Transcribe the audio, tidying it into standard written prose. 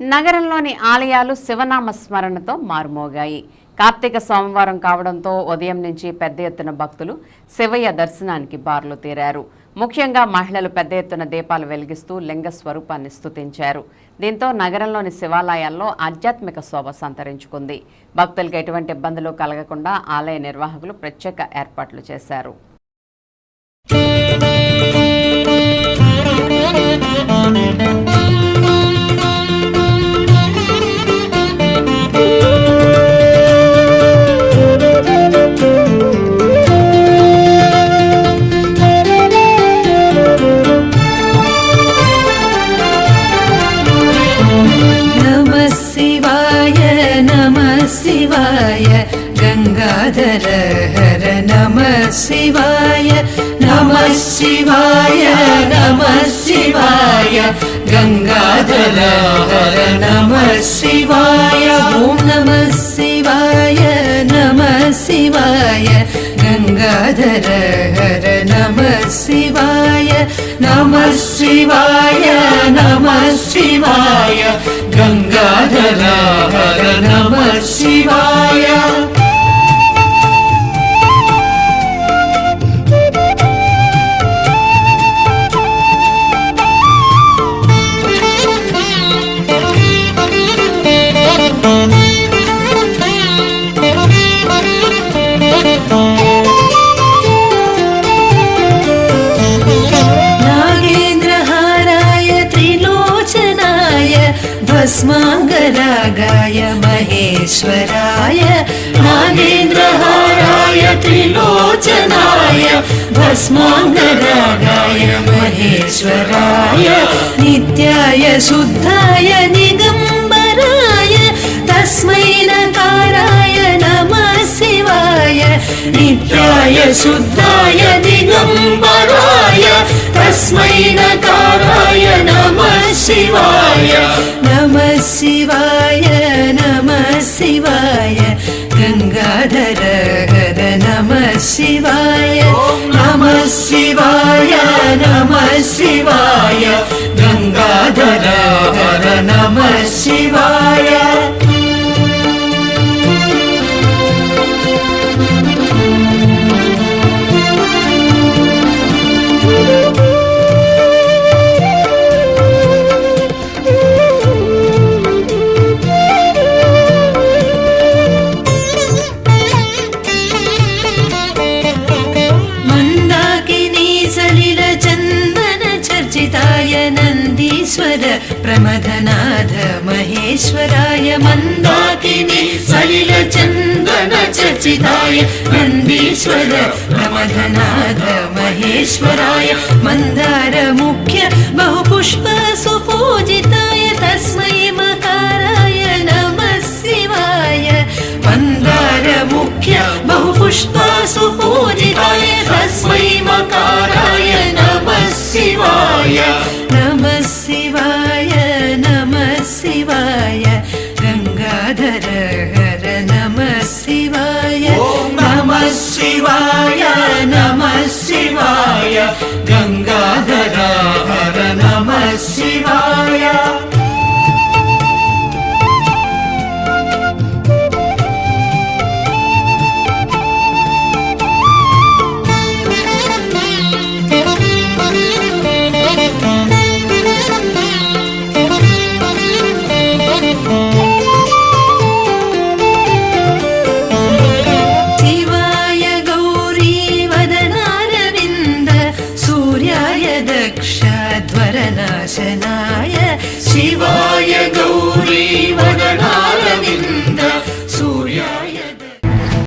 నగరంలోని ఆలయాలు శివనామ స్మరణతో మారుమోగాయి. కార్తీక సోమవారం కావడంతో ఉదయం నుంచి పెద్ద ఎత్తున భక్తులు శివయ్య దర్శనానికి బారులు తీరారు. ముఖ్యంగా మహిళలు పెద్ద ఎత్తున దీపాలు వెలిగిస్తూ లింగ స్వరూపాన్ని స్తుతించారు. దీంతో నగరంలోని శివాలయాల్లో ఆధ్యాత్మిక శోభ సంతరించుకుంది. భక్తులకు ఎటువంటి ఇబ్బందులు కలగకుండా ఆలయ నిర్వాహకులు ప్రత్యేక ఏర్పాట్లు చేశారు. शिवाय गंगाधर हर नमः शिवाय नमः शिवाय नमः शिवाय गंगाधर हर नमः शिवाय ओम नमः शिवाय नमः शिवाय गंगाधर हर नमः शिवाय नमः शिवाय नमः शिवाय गंगाधर हर नमः शिवाय। भस्मांगरागाय महेश्वराय नागेन्द्रहाराय त्रिलोचनाय भस्मांगरागाय महेश्वराय नित्याय शुद्धाय निगंबराय तस्मै नकाराय नमः शिवाय नित्याय शुद्धाय दिगंबराय तस्मै नकाराय नमः शिवाय नमः शिवाय नमः शिवाय गंगाधर हर नमः शिवाय नमः शिवाय नमः शिवाय गंगाधर हर नमः शिवाय। नंदीश्वर प्रमथनाथ महेश्वराय मंदाकिनी सलिल चंदन चर्चिताय नंदीश्वर प्रमथनाथ महेश्वराय मंदार मुख्य बहुपुष्प सुपूजिताय तस्मै मकाराय नमः शिवाय मंदार मुख्य बहुपुष्प सुपूजिताय तस्मै मकाराय नमः शिवाय नमः शिवाय नमः शिवाय गंगाधर हर नमः शिवाय नमः शिवाय नमः शिवाय गंगाधर हर नमः शिवाय। शिवाय गौरी